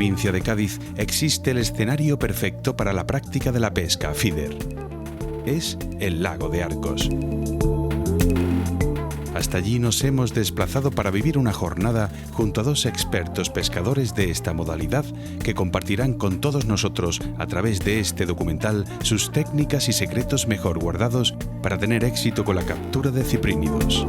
provincia de Cádiz existe el escenario perfecto para la práctica de la pesca a feeder. Es el lago de Arcos. Hasta allí nos hemos desplazado para vivir una jornada junto a dos expertos pescadores de esta modalidad que compartirán con todos nosotros a través de este documental sus técnicas y secretos mejor guardados para tener éxito con la captura de ciprínidos.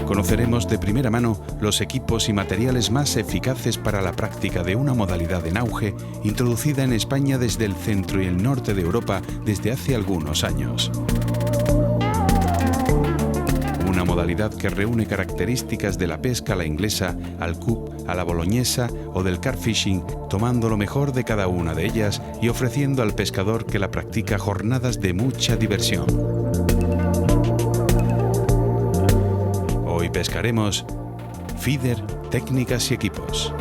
Conoceremos de primera mano los equipos y materiales más eficaces para la práctica de una modalidad en auge introducida en España desde el centro y el norte de Europa desde hace algunos años. Una modalidad que reúne características de la pesca a la inglesa, al cup, a la boloñesa o del carp fishing, tomando lo mejor de cada una de ellas y ofreciendo al pescador que la practica jornadas de mucha diversión. Hoy pescaremos feeder, técnicas y equipos.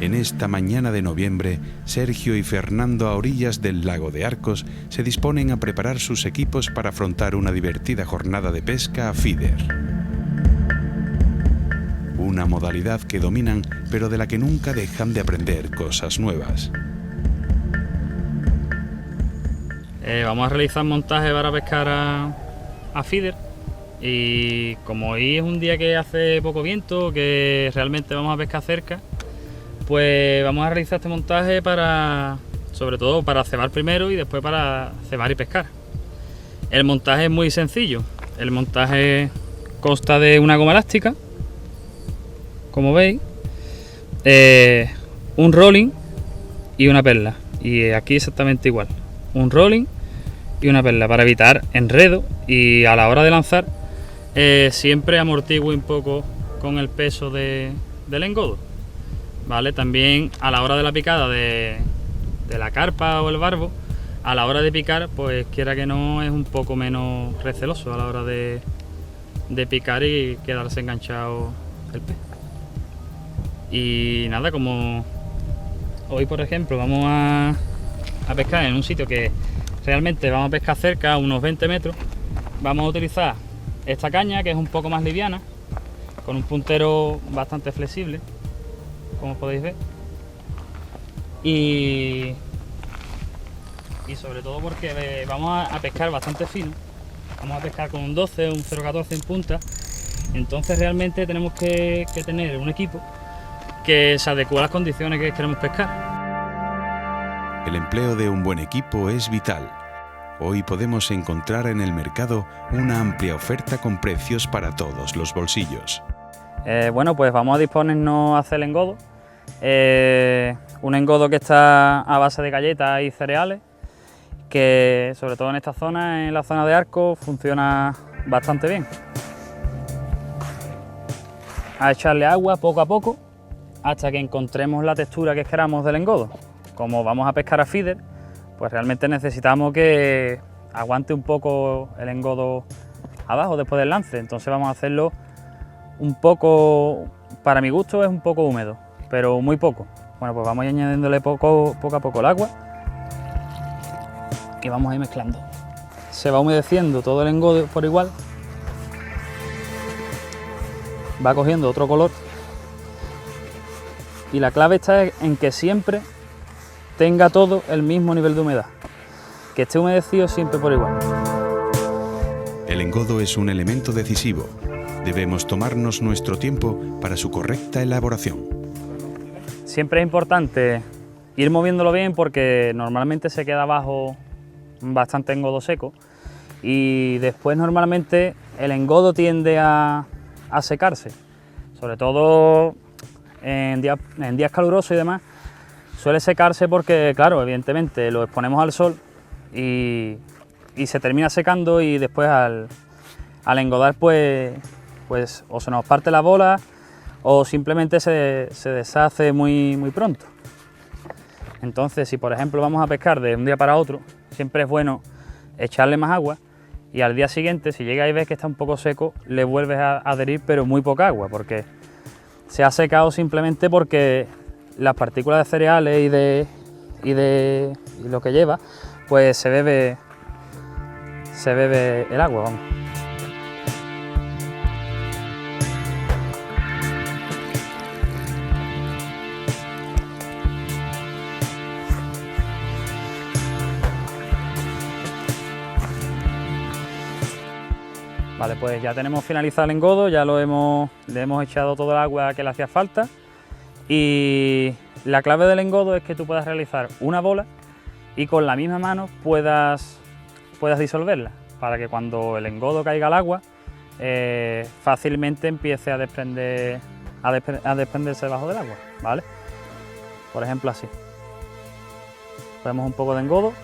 En esta mañana de noviembre, Sergio y Fernando, a orillas del lago de Arcos, se disponen a preparar sus equipos para afrontar una divertida jornada de pesca a feeder. Una modalidad que dominan, pero de la que nunca dejan de aprender cosas nuevas. Vamos a realizar montaje para pescar a feeder, y como hoy es un día que hace poco viento, que realmente vamos a pescar cerca, pues vamos a realizar este montaje sobre todo para cebar primero y después para cebar y pescar. El montaje es muy sencillo. El montaje consta de una goma elástica, como veis, un rolling y una perla, y aquí exactamente igual, un rolling y una perla para evitar enredo, y a la hora de lanzar siempre amortigue un poco con el peso del engodo, ¿vale? También a la hora de la picada de la carpa o el barbo, a la hora de picar, pues quiera que no, es un poco menos receloso a la hora de picar y quedarse enganchado el pez. Y nada, como hoy por ejemplo vamos a pescar en un sitio que realmente vamos a pescar cerca, a unos 20 metros, vamos a utilizar esta caña, que es un poco más liviana, con un puntero bastante flexible, como podéis ver, y sobre todo porque vamos a pescar bastante fino, vamos a pescar con un 12, un 0,14 en punta, entonces realmente tenemos que tener un equipo que se adecue a las condiciones que queremos pescar. El empleo de un buen equipo es vital. Hoy podemos encontrar en el mercado una amplia oferta con precios para todos los bolsillos. Bueno, pues vamos a disponernos a hacer el engodo. Un engodo que está a base de galletas y cereales, que sobre todo en esta zona, en la zona de Arcos, funciona bastante bien. A echarle agua poco a poco hasta que encontremos la textura que queramos del engodo. Como vamos a pescar a feeder, pues realmente necesitamos que aguante un poco el engodo abajo después del lance, entonces vamos a hacerlo un poco, para mi gusto es un poco húmedo, pero muy poco. Bueno, pues vamos añadiéndole poco a poco el agua y vamos a ir mezclando. Se va humedeciendo todo el engodo por igual, va cogiendo otro color, y la clave está en que siempre tenga todo el mismo nivel de humedad, que esté humedecido siempre por igual. El engodo es un elemento decisivo. Debemos tomarnos nuestro tiempo para su correcta elaboración. Siempre es importante ir moviéndolo bien, porque normalmente se queda abajo bastante engodo seco, y después normalmente el engodo tiende a secarse, sobre todo en días calurosos y demás. Suele secarse porque, claro, evidentemente lo exponemos al sol y se termina secando, y después al engodar pues o se nos parte la bola o simplemente se deshace muy pronto. Entonces, si por ejemplo vamos a pescar de un día para otro, siempre es bueno echarle más agua, y al día siguiente, si llega y ves que está un poco seco, le vuelves a adherir, pero muy poca agua, porque se ha secado simplemente porque las partículas de cereales y lo que lleva, pues se bebe el agua, vamos. Vale, pues ya tenemos finalizado el engodo, ya le hemos echado todo el agua que le hacía falta, y la clave del engodo es que tú puedas realizar una bola y con la misma mano puedas disolverla, para que cuando el engodo caiga al agua fácilmente empiece a desprenderse debajo del agua, ¿vale? Por ejemplo, así. Ponemos un poco de engodo,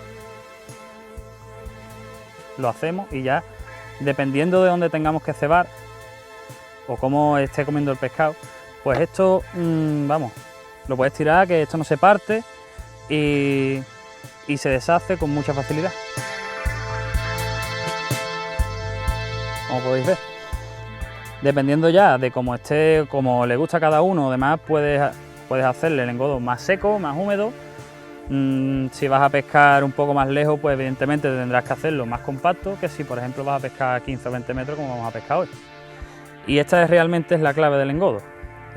lo hacemos y ya, dependiendo de dónde tengamos que cebar o cómo esté comiendo el pescado, pues esto, vamos, lo puedes tirar, que esto no se parte y se deshace con mucha facilidad. Como podéis ver, dependiendo ya de cómo esté, como le gusta a cada uno, además puedes hacerle el engodo más seco, más húmedo. Si vas a pescar un poco más lejos, pues evidentemente tendrás que hacerlo más compacto que si por ejemplo vas a pescar 15 o 20 metros como vamos a pescar hoy. Y esta realmente es la clave del engodo,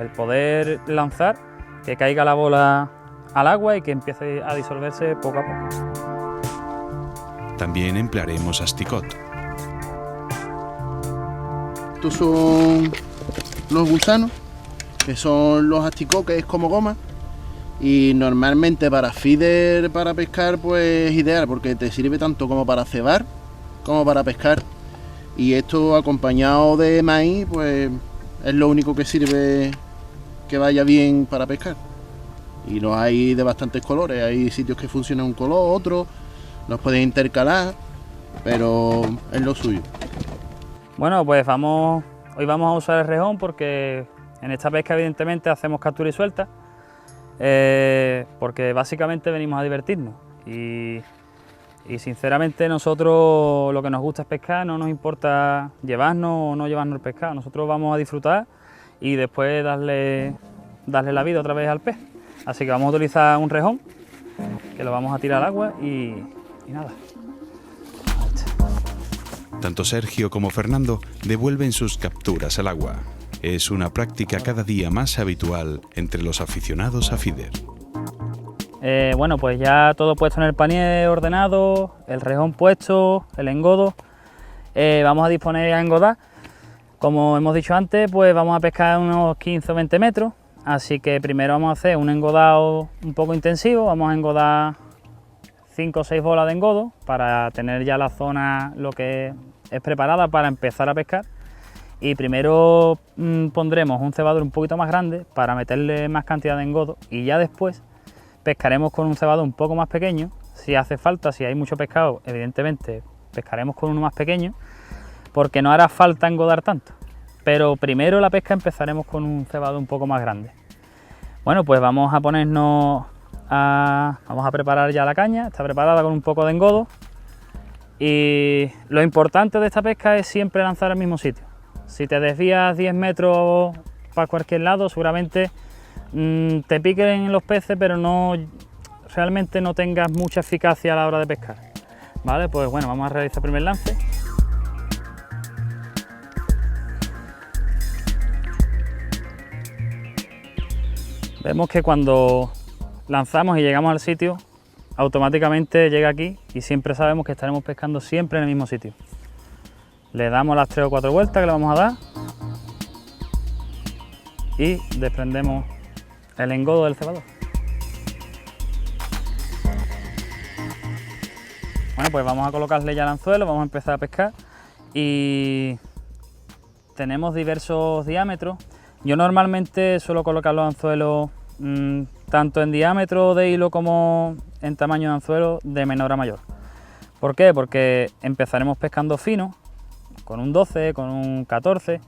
el poder lanzar, que caiga la bola al agua y que empiece a disolverse poco a poco. También emplearemos asticot. Estos son los gusanos, que son los asticot, que es como goma. Y normalmente para feeder, para pescar, pues es ideal, porque te sirve tanto como para cebar como para pescar. Y esto acompañado de maíz, pues es lo único que sirve que vaya bien para pescar. Y los hay de bastantes colores, hay sitios que funcionan un color, otro, los pueden intercalar, pero es lo suyo. Bueno, pues hoy vamos a usar el rejón porque en esta pesca evidentemente hacemos captura y suelta. Porque básicamente venimos a divertirnos y sinceramente nosotros lo que nos gusta es pescar, no nos importa llevarnos o no llevarnos el pescado, nosotros vamos a disfrutar y después darle la vida otra vez al pez. Así que vamos a utilizar un rejón que lo vamos a tirar al agua y nada. Tanto Sergio como Fernando devuelven sus capturas al agua. Es una práctica cada día más habitual entre los aficionados a feeder. Bueno, pues ya todo puesto en el panier ordenado, el rejón puesto, el engodo. Vamos a disponer a engodar. Como hemos dicho antes, pues vamos a pescar unos 15 o 20 metros. Así que primero vamos a hacer un engodado un poco intensivo. Vamos a engodar 5 o 6 bolas de engodo para tener ya la zona lo que es preparada para empezar a pescar. Y primero pondremos un cebador un poquito más grande para meterle más cantidad de engodo y ya después pescaremos con un cebador un poco más pequeño. Si hace falta, si hay mucho pescado, evidentemente pescaremos con uno más pequeño porque no hará falta engodar tanto. Pero primero la pesca empezaremos con un cebador un poco más grande. Bueno, pues vamos a preparar ya la caña, está preparada con un poco de engodo y lo importante de esta pesca es siempre lanzar al mismo sitio. Si te desvías 10 metros para cualquier lado, seguramente te piquen los peces, pero realmente no tengas mucha eficacia a la hora de pescar. Vale, pues bueno, vamos a realizar el primer lance. Vemos que cuando lanzamos y llegamos al sitio, automáticamente llega aquí y siempre sabemos que estaremos pescando siempre en el mismo sitio. Le damos las 3 o 4 vueltas que le vamos a dar y desprendemos el engodo del cebador. Bueno, pues vamos a colocarle ya el anzuelo, vamos a empezar a pescar y tenemos diversos diámetros. Yo normalmente suelo colocar los anzuelos tanto en diámetro de hilo como en tamaño de anzuelo de menor a mayor. ¿Por qué? Porque empezaremos pescando fino, con un 12, con un 14,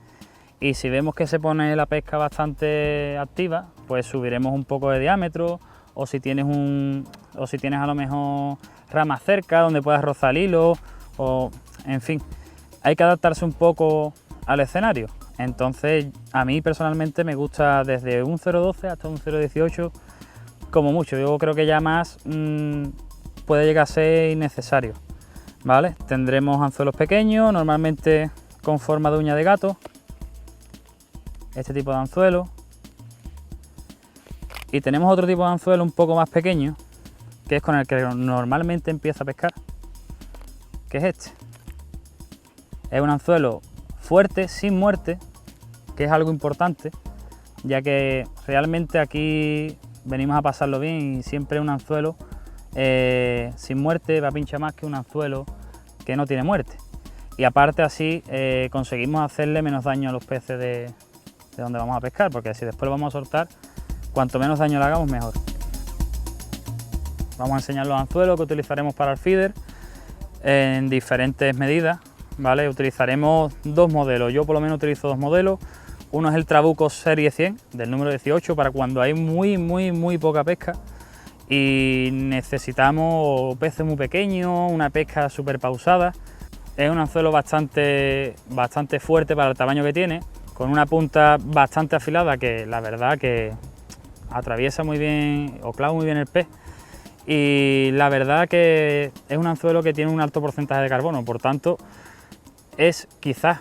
y si vemos que se pone la pesca bastante activa, pues subiremos un poco de diámetro, o si tienes a lo mejor ramas cerca donde puedas rozar el hilo, o en fin, hay que adaptarse un poco al escenario. Entonces a mí personalmente me gusta desde un 0,12 hasta un 0,18 como mucho. Yo creo que ya más puede llegar a ser innecesario, ¿vale? Tendremos anzuelos pequeños, normalmente con forma de uña de gato, este tipo de anzuelo. Y tenemos otro tipo de anzuelo un poco más pequeño, que es con el que normalmente empieza a pescar, que es este. Es un anzuelo fuerte, sin muerte, que es algo importante, ya que realmente aquí venimos a pasarlo bien y siempre un anzuelo sin muerte va a pinchar más que un anzuelo que no tiene muerte. Y aparte así conseguimos hacerle menos daño a los peces de donde vamos a pescar, porque si después lo vamos a soltar, cuanto menos daño le hagamos, mejor. Vamos a enseñar los anzuelos que utilizaremos para el feeder en diferentes medidas, ¿vale? Utilizaremos dos modelos, yo por lo menos utilizo dos modelos. Uno es el Trabuco Serie 100 del número 18 para cuando hay muy poca pesca y necesitamos peces muy pequeños, una pesca súper pausada. Es un anzuelo bastante fuerte para el tamaño que tiene, con una punta bastante afilada que la verdad que atraviesa muy bien o clava muy bien el pez. Y la verdad que es un anzuelo que tiene un alto porcentaje de carbono, por tanto quizás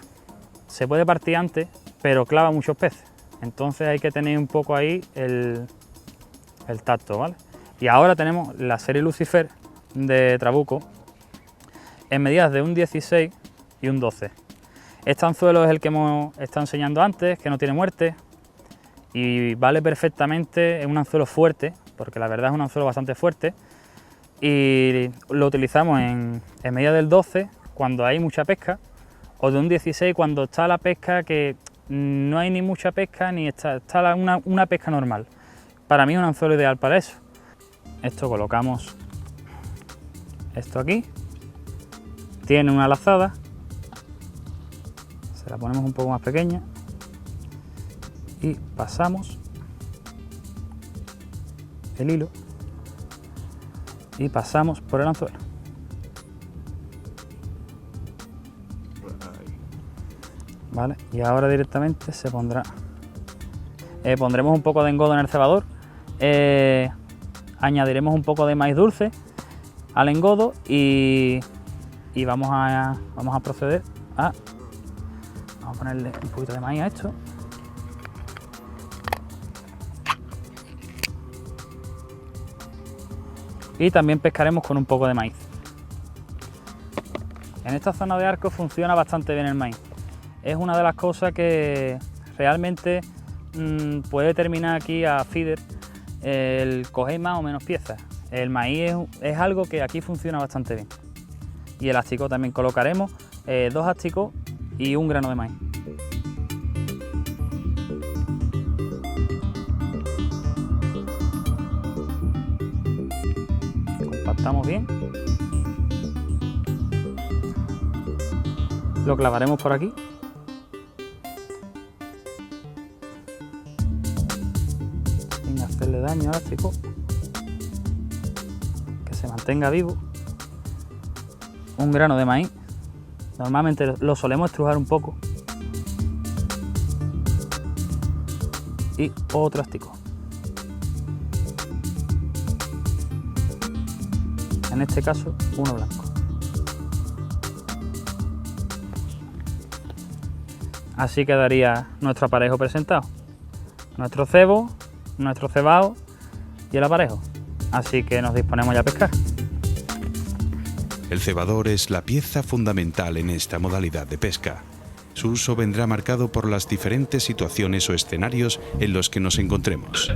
se puede partir antes, pero clava muchos peces. Entonces hay que tener un poco ahí el tacto, ¿vale? Y ahora tenemos la serie Lucifer de Trabuco en medidas de un 16 y un 12. Este anzuelo es el que hemos estado enseñando antes, que no tiene muerte y vale perfectamente, es un anzuelo fuerte, porque la verdad es un anzuelo bastante fuerte, y lo utilizamos en medida del 12 cuando hay mucha pesca, o de un 16 cuando está la pesca que no hay ni mucha pesca ni está una pesca normal. Para mí es un anzuelo ideal para eso. Esto colocamos esto aquí, tiene una lazada, se la ponemos un poco más pequeña y pasamos el hilo y pasamos por el anzuelo. Vale, y ahora directamente se pondrá. Pondremos un poco de engodo en el cebador, añadiremos un poco de maíz dulce al engodo y vamos a proceder a ponerle un poquito de maíz a esto. Y también pescaremos con un poco de maíz. En esta zona de arco funciona bastante bien el maíz. Es una de las cosas que realmente puede determinar aquí a feeder el coger más o menos piezas. El maíz es algo que aquí funciona bastante bien. Y el asticot también colocaremos 2 asticot y un grano de maíz. Compactamos bien. Lo clavaremos por aquí. Sin hacerle daño al asticot. Que se mantenga vivo. Un grano de maíz. Normalmente lo solemos estrujar un poco. Y otro asticot. En este caso, uno blanco. Así quedaría nuestro aparejo presentado. Nuestro cebo, nuestro cebado y el aparejo. Así que nos disponemos ya a pescar. El cebador es la pieza fundamental en esta modalidad de pesca. Su uso vendrá marcado por las diferentes situaciones o escenarios en los que nos encontremos.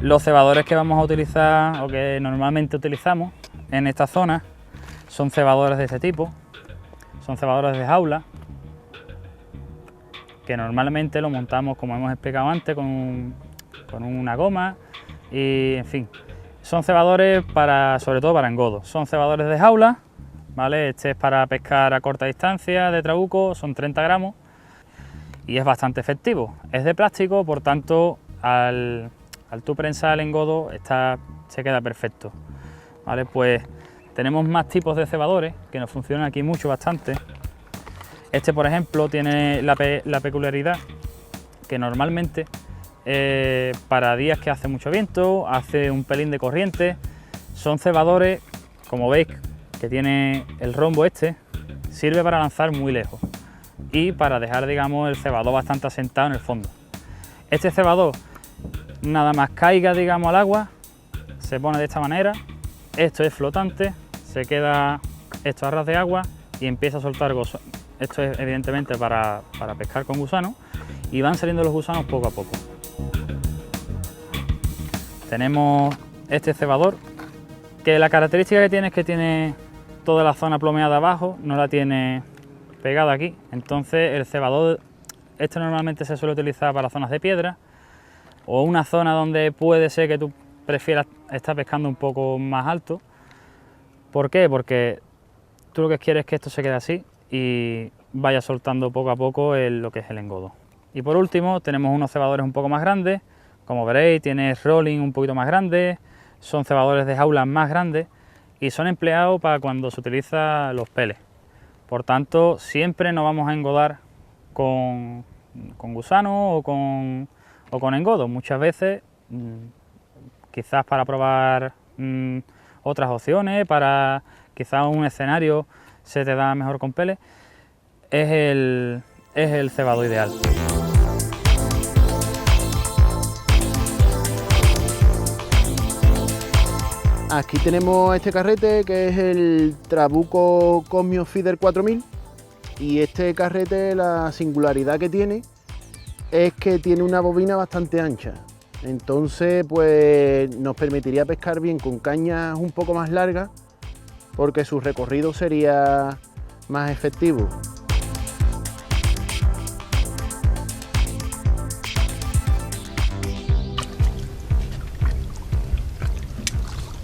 Los cebadores que vamos a utilizar o que normalmente utilizamos en esta zona son cebadores de este tipo, son cebadores de jaula, que normalmente lo montamos, como hemos explicado antes, con una goma y en fin. Son cebadores sobre todo para engodo, son cebadores de jaula, ¿vale? Este es para pescar a corta distancia de trabuco, son 30 gramos y es bastante efectivo. Es de plástico, por tanto, al tú prensar el engodo se queda perfecto, ¿vale? Pues tenemos más tipos de cebadores que nos funcionan aquí bastante. Este, por ejemplo, tiene la peculiaridad que normalmente para días que hace mucho viento, hace un pelín de corriente, son cebadores, como veis, que tiene el rombo este, sirve para lanzar muy lejos y para dejar, digamos, el cebador bastante asentado en el fondo. Este cebador, nada más caiga, digamos, al agua, se pone de esta manera, esto es flotante, se queda esto a ras de agua y empieza a soltar gusanos. Esto es evidentemente para pescar con gusanos y van saliendo los gusanos poco a poco. Tenemos este cebador, que la característica que tiene es que tiene toda la zona plomeada abajo, no la tiene pegada aquí. Entonces el cebador, este normalmente se suele utilizar para zonas de piedra o una zona donde puede ser que tú prefieras estar pescando un poco más alto. ¿Por qué? Porque tú lo que quieres es que esto se quede así y vaya soltando poco a poco lo que es el engodo. Y por último tenemos unos cebadores un poco más grandes, como veréis tiene rolling un poquito más grande, son cebadores de jaulas más grandes y son empleados para cuando se utiliza los peles. Por tanto, siempre nos vamos a engodar con gusano o con engodo. Muchas veces, quizás para probar otras opciones, para quizás un escenario se te da mejor con peles, es el cebador ideal. Aquí tenemos este carrete que es el Trabuco Cosmio Feeder 4000 y este carrete, la singularidad que tiene es que tiene una bobina bastante ancha, entonces pues nos permitiría pescar bien con cañas un poco más largas porque su recorrido sería más efectivo.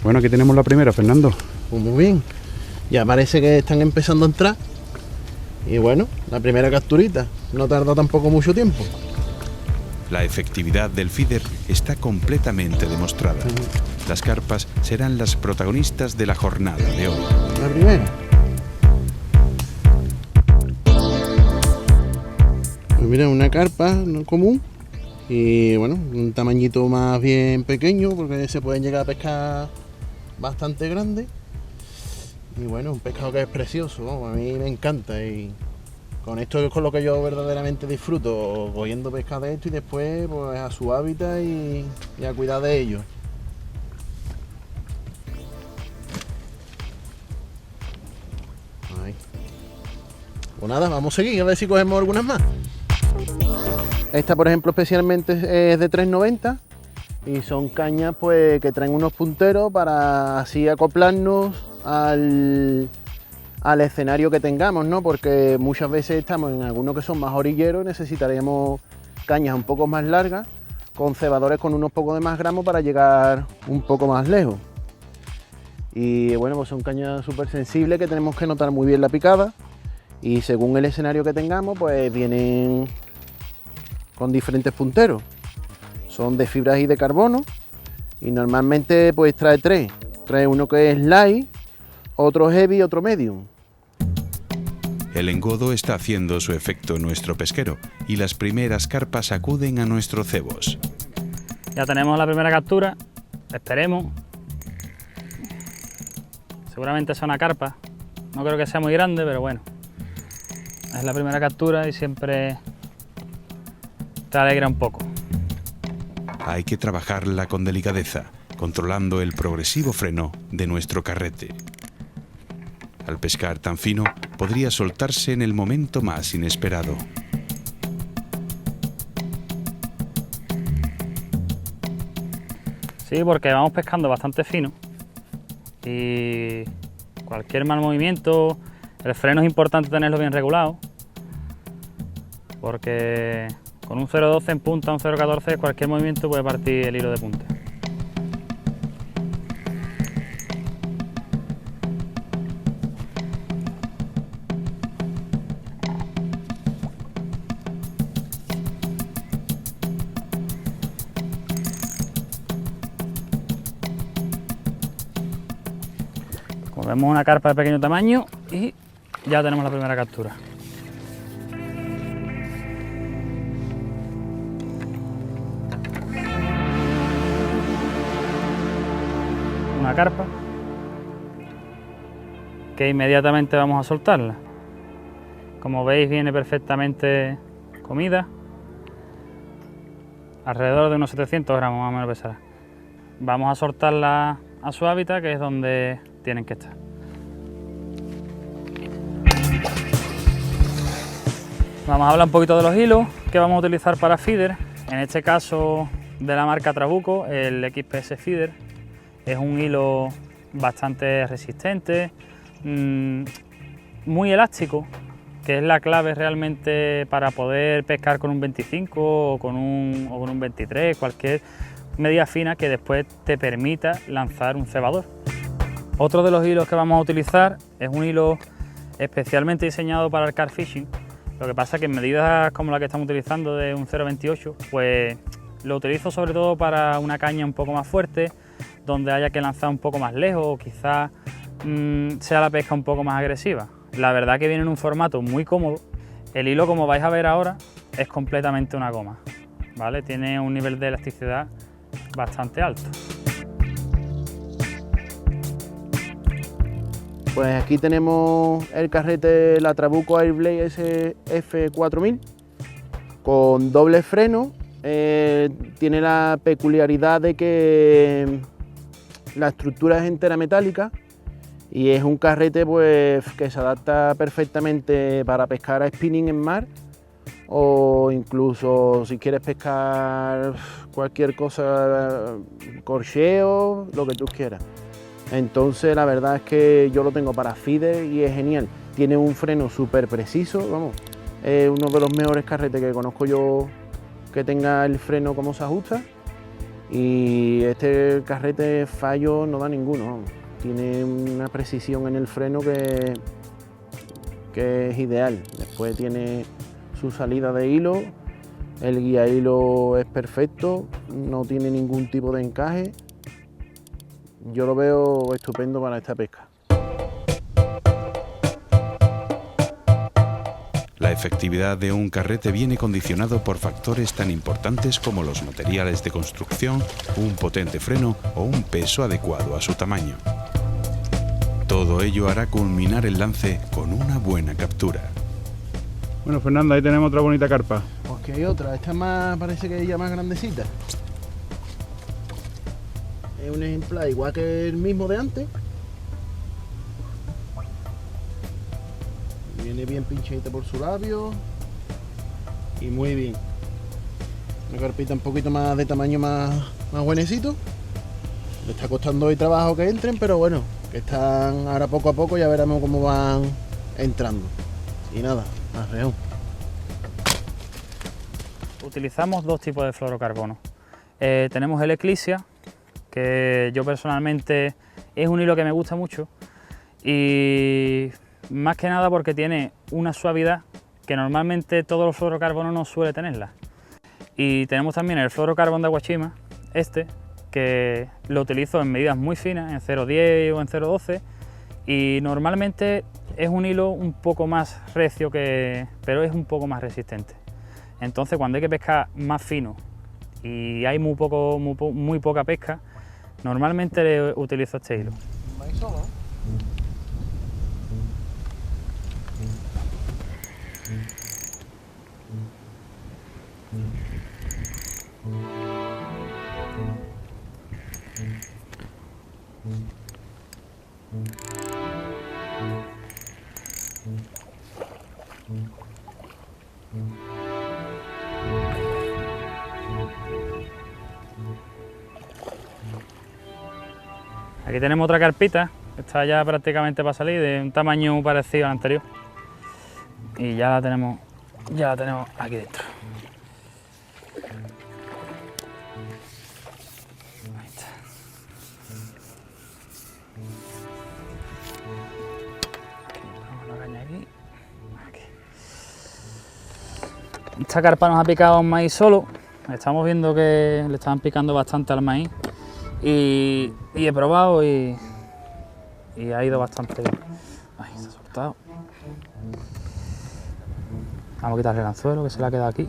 Bueno, aquí tenemos la primera, Fernando. Pues muy bien, ya parece que están empezando a entrar y bueno, la primera capturita, no tarda tampoco mucho tiempo. La efectividad del feeder está completamente demostrada. Las carpas serán las protagonistas de la jornada de hoy. La primera. Pues mira, una carpa no común y bueno, un tamañito más bien pequeño porque se pueden llegar a pescar bastante grande y bueno, un pescado que es precioso, ¿no? A mí me encanta y con esto es con lo que yo verdaderamente disfruto, cogiendo pescado de esto y después pues a su hábitat y a cuidar de ellos. Ahí. Pues nada, vamos a seguir a ver si cogemos algunas más. Esta por ejemplo especialmente es de 3,90 y son cañas pues que traen unos punteros para así acoplarnos al escenario que tengamos, ¿no? Porque muchas veces estamos en algunos que son más orilleros y necesitaremos cañas un poco más largas con cebadores con unos pocos de más gramos para llegar un poco más lejos. Y bueno, pues son cañas súper sensibles que tenemos que notar muy bien la picada y según el escenario que tengamos pues vienen con diferentes punteros. Son de fibras y de carbono y normalmente pues trae tres. Trae uno que es light, otro heavy y otro medium. El engodo está haciendo su efecto en nuestro pesquero y las primeras carpas acuden a nuestros cebos. Ya tenemos la primera captura, esperemos. Seguramente sea una carpa, no creo que sea muy grande, pero bueno. Es la primera captura y siempre te alegra un poco. Hay que trabajarla con delicadeza, controlando el progresivo freno de nuestro carrete. Al pescar tan fino, podría soltarse en el momento más inesperado. Sí, porque vamos pescando bastante fino y cualquier mal movimiento, el freno es importante tenerlo bien regulado, porque con un 0,12 en punta, un 0,14, cualquier movimiento puede partir el hilo de punta. Como vemos, una carpa de pequeño tamaño y ya tenemos la primera captura. la carpa, que inmediatamente vamos a soltarla. Como veis, viene perfectamente comida, alrededor de unos 700 gramos más o menos pesará. Vamos a soltarla a su hábitat, que es donde tienen que estar. Vamos a hablar un poquito de los hilos que vamos a utilizar para feeder. En este caso, de la marca Trabuco, el XPS Feeder. Es un hilo bastante resistente, muy elástico, que es la clave realmente para poder pescar con un 25 o con un 23, cualquier medida fina que después te permita lanzar un cebador. Otro de los hilos que vamos a utilizar es un hilo especialmente diseñado para el carp fishing. Lo que pasa es que en medidas como la que estamos utilizando de un 0,28, pues lo utilizo sobre todo para una caña un poco más fuerte, donde haya que lanzar un poco más lejos o quizás sea la pesca un poco más agresiva. La verdad que viene en un formato muy cómodo. El hilo, como vais a ver ahora, es completamente una goma, ¿vale? Tiene un nivel de elasticidad bastante alto. Pues aquí tenemos el carrete, la Trabuco Airblade SF4000 con doble freno. Tiene la peculiaridad de que la estructura es entera metálica y es un carrete pues, que se adapta perfectamente para pescar a spinning en mar, o incluso si quieres pescar cualquier cosa, corcheo, lo que tú quieras. Entonces la verdad es que yo lo tengo para feeder y es genial. Tiene un freno súper preciso, vamos, es uno de los mejores carretes que conozco yo que tenga el freno como se ajusta, y este carrete fallo no da ninguno, vamos. Tiene una precisión en el freno que es ideal. Después tiene su salida de hilo, el guía hilo es perfecto, no tiene ningún tipo de encaje. Yo lo veo estupendo para esta pesca. La efectividad de un carrete viene condicionado por factores tan importantes como los materiales de construcción, un potente freno o un peso adecuado a su tamaño. Todo ello hará culminar el lance con una buena captura. Bueno, Fernando, ahí tenemos otra bonita carpa. Pues que hay otra, esta más, parece que es ya más grandecita. Es un ejemplar igual que el mismo de antes. Viene bien pinchadita por su labio y muy bien. Una carpita un poquito más de tamaño más buenecito. Le está costando hoy trabajo que entren, pero bueno, que están ahora poco a poco, ya veremos cómo van entrando. Y nada, arreón. Utilizamos dos tipos de fluorocarbono. Tenemos el Eclipsia, que yo personalmente es un hilo que me gusta mucho, y más que nada porque tiene una suavidad que normalmente todos los fluorocarbonos no suele tenerla. Y tenemos también el fluorocarbón de Washima, que lo utilizo en medidas muy finas, en 0,10 o en 0,12, y normalmente es un hilo un poco más recio, pero es un poco más resistente. Entonces cuando hay que pescar más fino y hay muy poca pesca, normalmente utilizo este hilo. Aquí tenemos otra carpita, está ya prácticamente para salir, de un tamaño muy parecido al anterior. Y ya la tenemos aquí dentro. Ahí está. Vamos a la caña aquí. Esta carpa nos ha picado un maíz solo. Estamos viendo que le estaban picando bastante al maíz. Y he probado y ha ido bastante bien. Ahí se ha soltado. Vamos a quitarle el anzuelo que se le ha quedado aquí.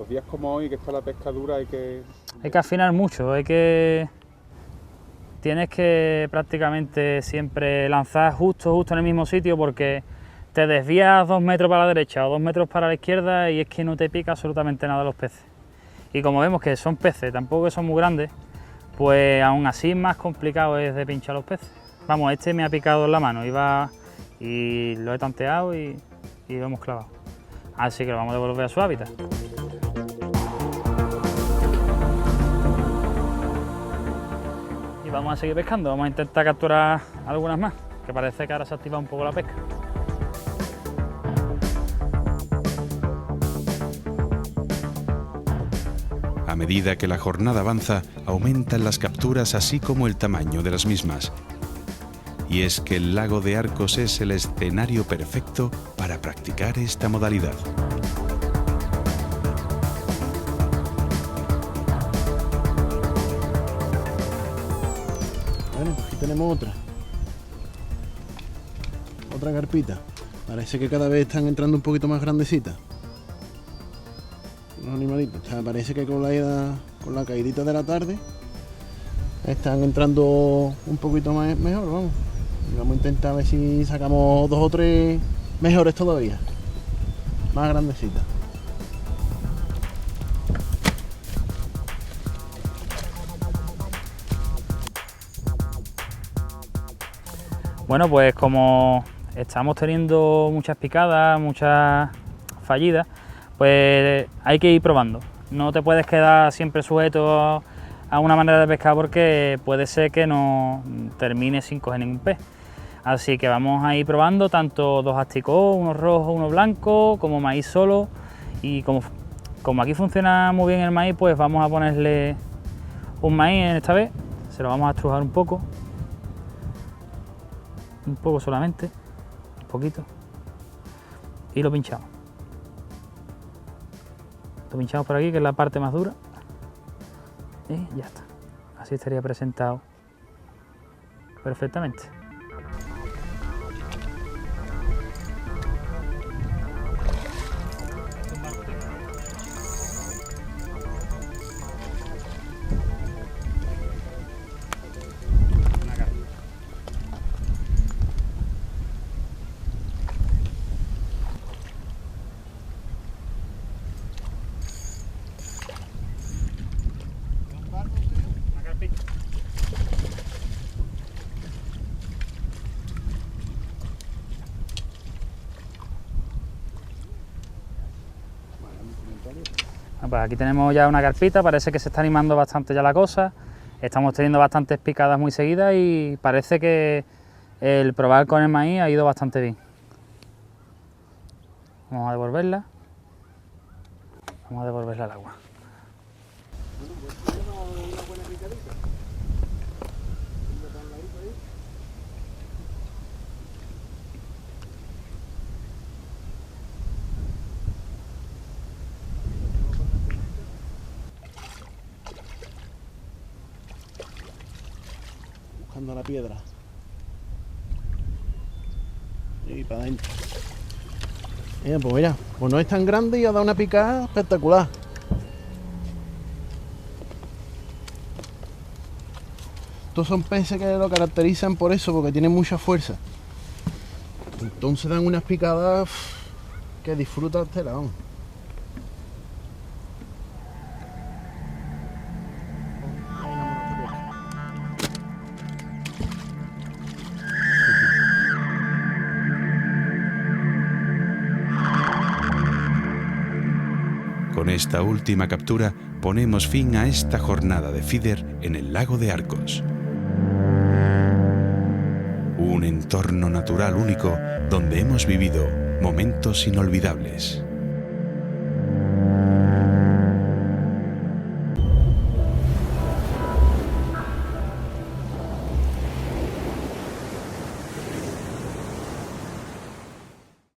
Los días como hoy, que está la pesca dura, hay que afinar mucho, tienes que prácticamente siempre lanzar justo en el mismo sitio, porque te desvías 2 metros para la derecha o 2 metros para la izquierda y es que no te pica absolutamente nada los peces. Y como vemos que son peces, tampoco que son muy grandes, pues aún así más complicado es de pinchar los peces. Vamos, este me ha picado en la mano, y lo he tanteado y lo hemos clavado. Así que lo vamos a devolver a su hábitat. Y vamos a seguir pescando, vamos a intentar capturar algunas más, que parece que ahora se ha activado un poco la pesca. A medida que la jornada avanza, aumentan las capturas así como el tamaño de las mismas. Y es que el lago de Arcos es el escenario perfecto para practicar esta modalidad. Bueno, pues aquí tenemos otra carpita. Parece que cada vez están entrando un poquito más grandecitas los animalitos. O sea, parece que con la caidita de la tarde están entrando un poquito más mejor, vamos. Y vamos a intentar a ver si sacamos 2 o 3 mejores todavía, más grandecitas. Bueno, pues como estamos teniendo muchas picadas, muchas fallidas, pues hay que ir probando. No te puedes quedar siempre sujeto a una manera de pescar, porque puede ser que no termine sin coger ningún pez. Así que vamos a ir probando tanto 2 asticó, uno rojo, uno blanco, como maíz solo. Y como aquí funciona muy bien el maíz, pues vamos a ponerle un maíz en esta vez. Se lo vamos a estrujar un poco solamente, un poquito, y lo pinchamos. Lo pinchamos por aquí, que es la parte más dura, y ya está. Así estaría presentado perfectamente. Pues aquí tenemos ya una carpita, parece que se está animando bastante ya la cosa. Estamos teniendo bastantes picadas muy seguidas y parece que el probar con el maíz ha ido bastante bien. Vamos a devolverla al agua. Buscando la piedra y para adentro. Pues mira, pues no es tan grande y ha dado una picada espectacular. Estos son peces que lo caracterizan por eso, porque tienen mucha fuerza. Entonces dan unas picadas que disfrutas tela, vamos. Con esta última captura ponemos fin a esta jornada de feeder en el lago de Arcos. Un entorno natural único donde hemos vivido momentos inolvidables.